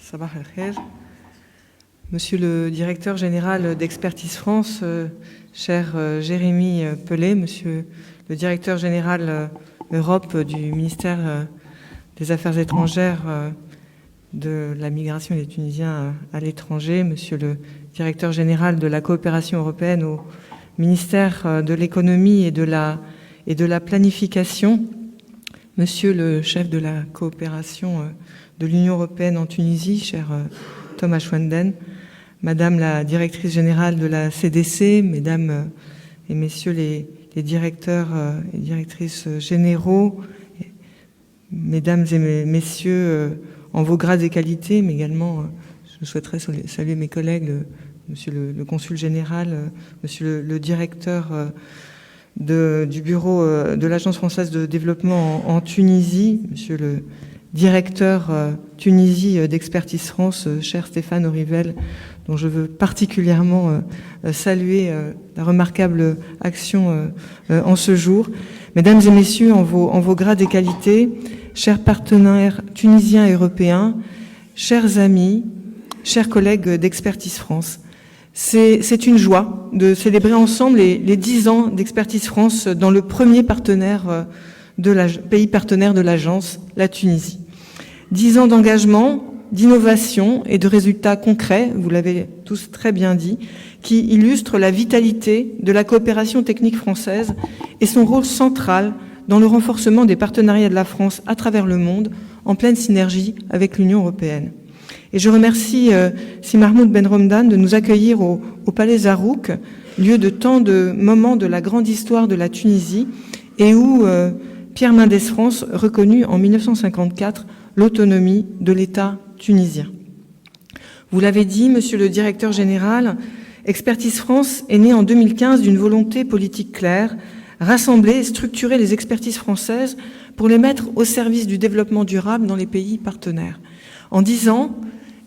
Sabah al-Khair. Monsieur le directeur général d'Expertise France, cher Jérémy Pelé, monsieur le directeur général Europe du ministère des Affaires étrangères, de la migration et des Tunisiens à l'étranger, monsieur le directeur général de la coopération européenne au ministère de l'économie et de la planification, monsieur le chef de la coopération de l'Union européenne en Tunisie, cher Thomas Schwenden, madame la directrice générale de la CDC, mesdames et messieurs les directeurs et directrices généraux, mesdames et messieurs en vos grades et qualités, mais également je souhaiterais saluer mes collègues, monsieur le consul général, monsieur le directeur du bureau de l'Agence française de développement en Tunisie, monsieur le directeur Tunisie d'Expertise France, cher Stéphane Aurivel, dont je veux particulièrement saluer la remarquable action en ce jour. Mesdames et messieurs, en vos grades et qualités, chers partenaires tunisiens et européens, chers amis, chers collègues d'Expertise France, c'est une joie de célébrer ensemble les 10 ans d'Expertise France dans le premier pays partenaire de l'agence, la Tunisie. 10 ans d'engagement, d'innovation et de résultats concrets, vous l'avez tous très bien dit, qui illustrent la vitalité de la coopération technique française et son rôle central dans le renforcement des partenariats de la France à travers le monde, en pleine synergie avec l'Union européenne. Et je remercie Si Mahmoud Ben Romdan de nous accueillir au Palais Zarouk, lieu de tant de moments de la grande histoire de la Tunisie, et où Pierre Mendès France reconnut en 1954 l'autonomie de l'État tunisien. Vous l'avez dit, monsieur le directeur général, Expertise France est née en 2015 d'une volonté politique claire, rassembler et structurer les expertises françaises pour les mettre au service du développement durable dans les pays partenaires. En 10 ans,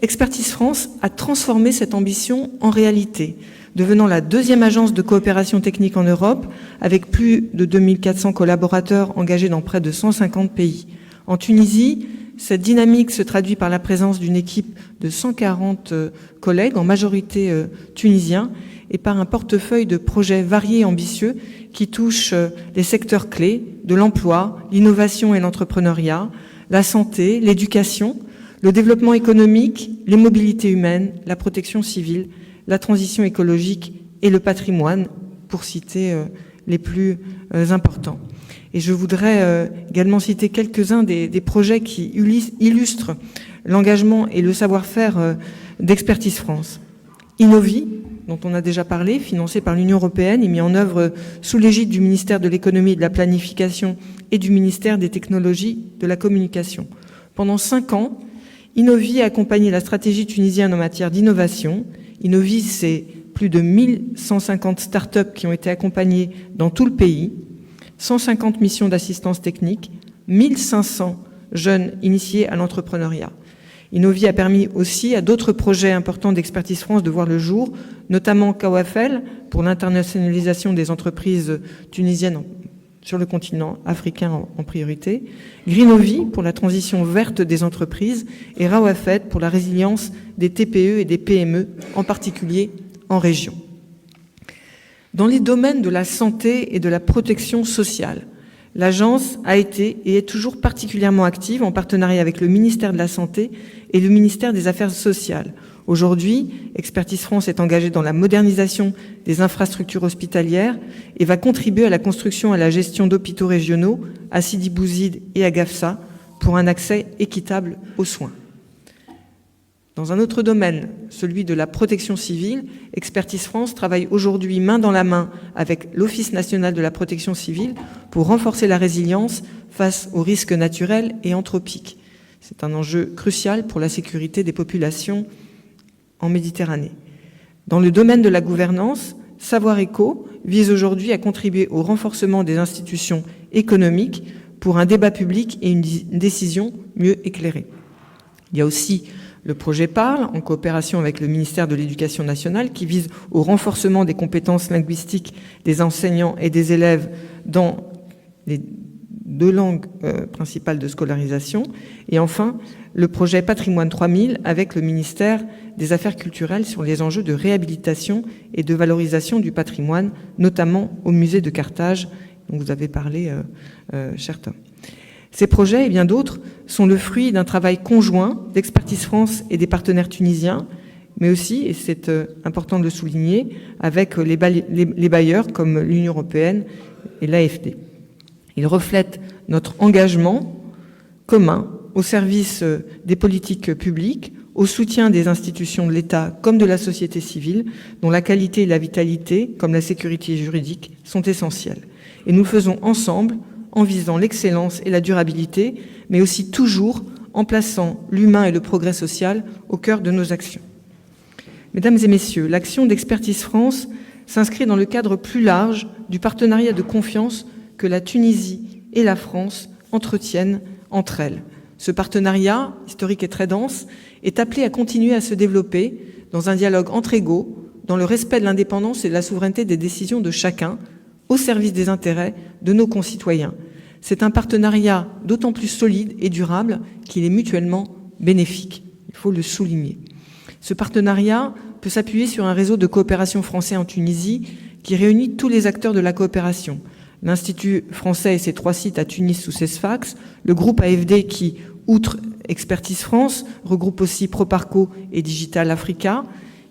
Expertise France a transformé cette ambition en réalité, devenant la deuxième agence de coopération technique en Europe, avec plus de 2400 collaborateurs engagés dans près de 150 pays. En Tunisie, cette dynamique se traduit par la présence d'une équipe de 140 collègues, en majorité tunisiens, et par un portefeuille de projets variés et ambitieux qui touchent les secteurs clés de l'emploi, l'innovation et l'entrepreneuriat, la santé, l'éducation, le développement économique, les mobilités humaines, la protection civile, la transition écologique et le patrimoine, pour citer les plus importants. Et je voudrais également citer quelques-uns des projets qui illustrent l'engagement et le savoir-faire d'Expertise France. Innovi, dont on a déjà parlé, financé par l'Union européenne et mis en œuvre sous l'égide du ministère de l'économie et de la planification et du ministère des technologies de la communication. Pendant 5 ans, Innovi a accompagné la stratégie tunisienne en matière d'innovation. Innovi, c'est plus de 1150 startups qui ont été accompagnées dans tout le pays, 150 missions d'assistance technique, 1500 jeunes initiés à l'entrepreneuriat. Innovi a permis aussi à d'autres projets importants d'Expertise France de voir le jour, notamment KOFL pour l'internationalisation des entreprises tunisiennes sur le continent africain en priorité, Greenovi pour la transition verte des entreprises et Rawafed pour la résilience des TPE et des PME, en particulier en région. Dans les domaines de la santé et de la protection sociale, l'agence a été et est toujours particulièrement active en partenariat avec le ministère de la Santé et le ministère des Affaires sociales. Aujourd'hui, Expertise France est engagée dans la modernisation des infrastructures hospitalières et va contribuer à la construction et à la gestion d'hôpitaux régionaux à Sidi Bouzid et à Gafsa pour un accès équitable aux soins. Dans un autre domaine, celui de la protection civile, Expertise France travaille aujourd'hui main dans la main avec l'Office national de la protection civile pour renforcer la résilience face aux risques naturels et anthropiques. C'est un enjeu crucial pour la sécurité des populations en Méditerranée. Dans le domaine de la gouvernance, Savoir Éco vise aujourd'hui à contribuer au renforcement des institutions économiques pour un débat public et une décision mieux éclairée. Il y a aussi le projet PARLE, en coopération avec le ministère de l'Éducation nationale, qui vise au renforcement des compétences linguistiques des enseignants et des élèves dans les 2 langues principales de scolarisation. Et enfin, le projet Patrimoine 3000 avec le ministère des Affaires culturelles sur les enjeux de réhabilitation et de valorisation du patrimoine, notamment au musée de Carthage, dont vous avez parlé, cher Tom. Ces projets et bien d'autres sont le fruit d'un travail conjoint d'Expertise France et des partenaires tunisiens, mais aussi, et c'est important de le souligner, avec les bailleurs comme l'Union européenne et l'AFD. Ils reflètent notre engagement commun au service des politiques publiques, au soutien des institutions de l'État comme de la société civile, dont la qualité et la vitalité, comme la sécurité juridique, sont essentielles. Et nous le faisons ensemble, en visant l'excellence et la durabilité, mais aussi toujours en plaçant l'humain et le progrès social au cœur de nos actions. Mesdames et messieurs, l'action d'Expertise France s'inscrit dans le cadre plus large du partenariat de confiance que la Tunisie et la France entretiennent entre elles. Ce partenariat, historique et très dense, est appelé à continuer à se développer dans un dialogue entre égaux, dans le respect de l'indépendance et de la souveraineté des décisions de chacun, au service des intérêts de nos concitoyens. C'est un partenariat d'autant plus solide et durable qu'il est mutuellement bénéfique. Il faut le souligner. Ce partenariat peut s'appuyer sur un réseau de coopération français en Tunisie qui réunit tous les acteurs de la coopération. L'Institut français et ses 3 sites à Tunis sous CESFAX, le groupe AFD qui, outre Expertise France, regroupe aussi Proparco et Digital Africa.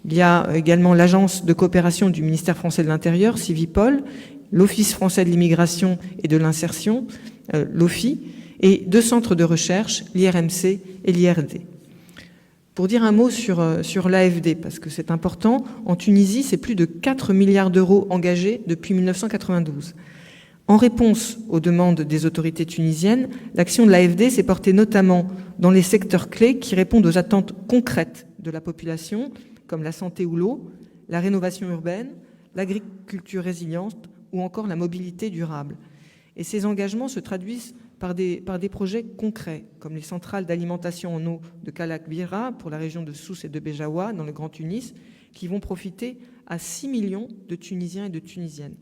Il y a également l'agence de coopération du ministère français de l'Intérieur, Civipol, l'Office français de l'immigration et de l'insertion, l'OFI, et 2 centres de recherche, l'IRMC et l'IRD. Pour dire un mot sur l'AFD, parce que c'est important, en Tunisie, c'est plus de 4 milliards d'euros engagés depuis 1992. En réponse aux demandes des autorités tunisiennes, l'action de l'AFD s'est portée notamment dans les secteurs clés qui répondent aux attentes concrètes de la population, comme la santé ou l'eau, la rénovation urbaine, l'agriculture résiliente ou encore la mobilité durable. Et ces engagements se traduisent par des projets concrets, comme les centrales d'alimentation en eau de Kalakbira pour la région de Sousse et de Béjaoua, dans le Grand Tunis, qui vont profiter à 6 millions de Tunisiens et de Tunisiennes.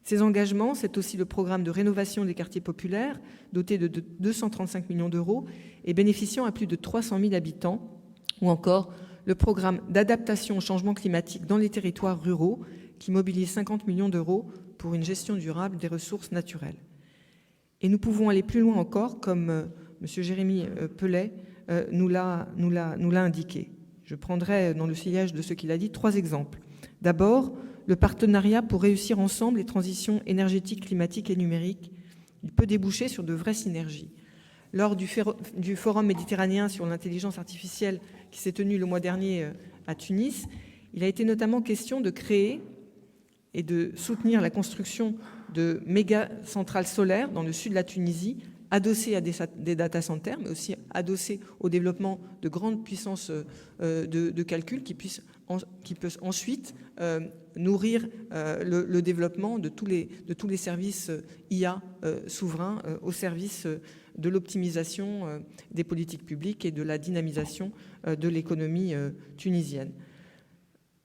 Ces engagements, c'est aussi le programme de rénovation des quartiers populaires, doté de 235 millions d'euros et bénéficiant à plus de 300 000 habitants, ou encore le programme d'adaptation au changement climatique dans les territoires ruraux, qui mobilise 50 millions d'euros pour une gestion durable des ressources naturelles. Et nous pouvons aller plus loin encore, comme M. Jérémy Pellet nous l'a indiqué. Je prendrai, dans le sillage de ce qu'il a dit, 3 exemples. D'abord, le partenariat pour réussir ensemble les transitions énergétiques, climatiques et numériques. Il peut déboucher sur de vraies synergies. Lors du Forum méditerranéen sur l'intelligence artificielle qui s'est tenu le mois dernier à Tunis, il a été notamment question de créer et de soutenir la construction de méga-centrales solaires dans le sud de la Tunisie, adossées à des data centers, mais aussi adossées au développement de grandes puissances de calcul qui peut ensuite nourrir le développement de tous les services IA souverains au service de l'optimisation des politiques publiques et de la dynamisation de l'économie tunisienne.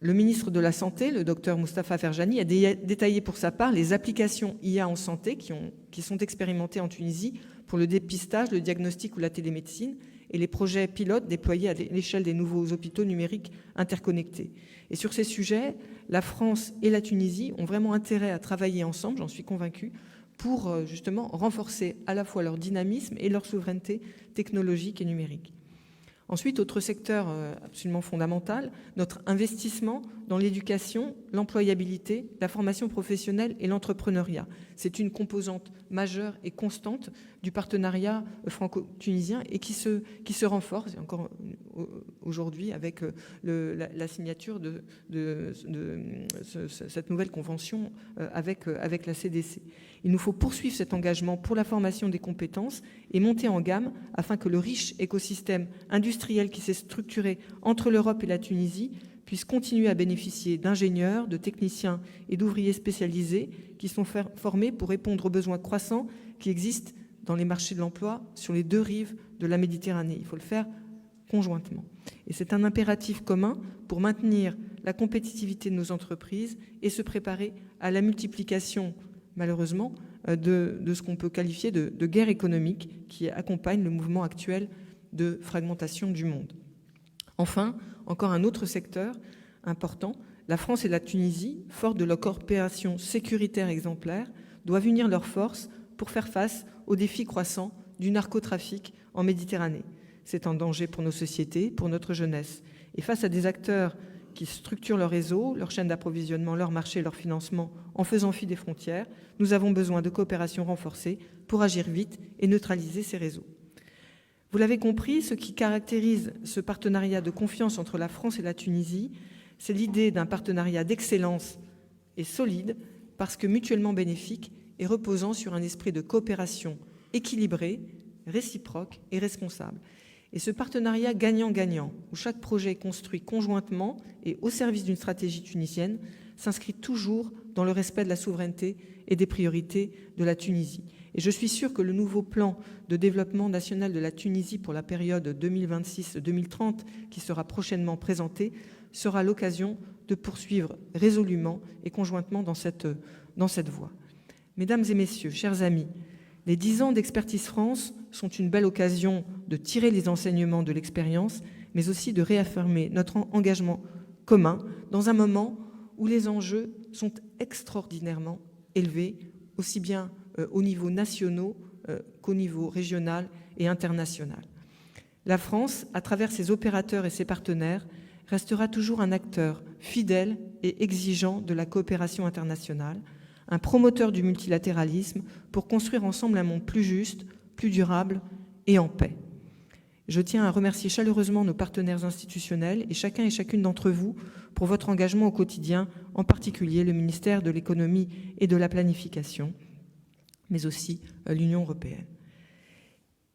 Le ministre de la Santé, le docteur Moustapha Ferjani, a détaillé pour sa part les applications IA en santé qui sont expérimentées en Tunisie pour le dépistage, le diagnostic ou la télémédecine et les projets pilotes déployés à l'échelle des nouveaux hôpitaux numériques interconnectés. Et sur ces sujets, la France et la Tunisie ont vraiment intérêt à travailler ensemble, j'en suis convaincue, pour justement renforcer à la fois leur dynamisme et leur souveraineté technologique et numérique. Ensuite, autre secteur absolument fondamental, notre investissement dans l'éducation, l'employabilité, la formation professionnelle et l'entrepreneuriat. C'est une composante majeure et constante du partenariat franco-tunisien et qui se renforce encore aujourd'hui avec la signature de cette nouvelle convention avec la CDC. Il nous faut poursuivre cet engagement pour la formation des compétences et monter en gamme afin que le riche écosystème industriel qui s'est structuré entre l'Europe et la Tunisie puisse continuer à bénéficier d'ingénieurs, de techniciens et d'ouvriers spécialisés qui sont formés pour répondre aux besoins croissants qui existent dans les marchés de l'emploi sur les 2 rives de la Méditerranée. Il faut le faire conjointement. Et c'est un impératif commun pour maintenir la compétitivité de nos entreprises et se préparer à la multiplication, malheureusement, de ce qu'on peut qualifier de guerre économique qui accompagne le mouvement actuel de fragmentation du monde. Enfin, encore un autre secteur important, la France et la Tunisie, fortes de leur coopération sécuritaire exemplaire, doivent unir leurs forces pour faire face aux défis croissants du narcotrafic en Méditerranée. C'est un danger pour nos sociétés, pour notre jeunesse. Et face à des acteurs qui structurent leur réseau, leur chaîne d'approvisionnement, leur marché, leur financement, en faisant fi des frontières, nous avons besoin de coopération renforcée pour agir vite et neutraliser ces réseaux. Vous l'avez compris, ce qui caractérise ce partenariat de confiance entre la France et la Tunisie, c'est l'idée d'un partenariat d'excellence et solide, parce que mutuellement bénéfique et reposant sur un esprit de coopération équilibré, réciproque et responsable. Et ce partenariat gagnant-gagnant, où chaque projet est construit conjointement et au service d'une stratégie tunisienne, s'inscrit toujours dans le respect de la souveraineté et des priorités de la Tunisie. Et je suis sûre que le nouveau plan de développement national de la Tunisie pour la période 2026-2030, qui sera prochainement présenté, sera l'occasion de poursuivre résolument et conjointement dans cette voie. Mesdames et messieurs, chers amis, les 10 ans d'Expertise France sont une belle occasion de tirer les enseignements de l'expérience, mais aussi de réaffirmer notre engagement commun dans un moment où les enjeux sont extraordinairement élevés, aussi bien au niveau national qu'au niveau régional et international. La France, à travers ses opérateurs et ses partenaires, restera toujours un acteur fidèle et exigeant de la coopération internationale, un promoteur du multilatéralisme pour construire ensemble un monde plus juste, plus durable et en paix. Je tiens à remercier chaleureusement nos partenaires institutionnels et chacun et chacune d'entre vous pour votre engagement au quotidien, en particulier le ministère de l'Économie et de la Planification, mais aussi l'Union européenne.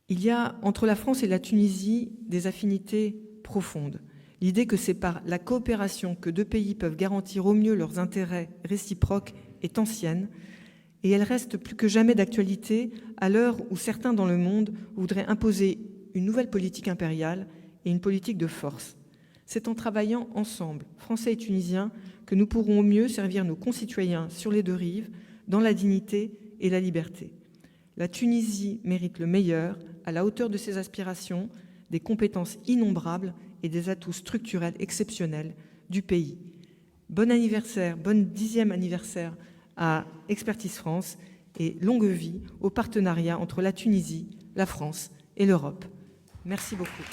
Il y a entre la France et la Tunisie des affinités profondes. L'idée que c'est par la coopération que deux pays peuvent garantir au mieux leurs intérêts réciproques est ancienne, et elle reste plus que jamais d'actualité à l'heure où certains dans le monde voudraient imposer une nouvelle politique impériale et une politique de force. C'est en travaillant ensemble, Français et Tunisiens, que nous pourrons au mieux servir nos concitoyens sur les deux rives, dans la dignité et la liberté. La Tunisie mérite le meilleur, à la hauteur de ses aspirations, des compétences innombrables et des atouts structurels exceptionnels du pays. Bon anniversaire, bon 10e anniversaire à Expertise France et longue vie au partenariat entre la Tunisie, la France et l'Europe. Merci beaucoup.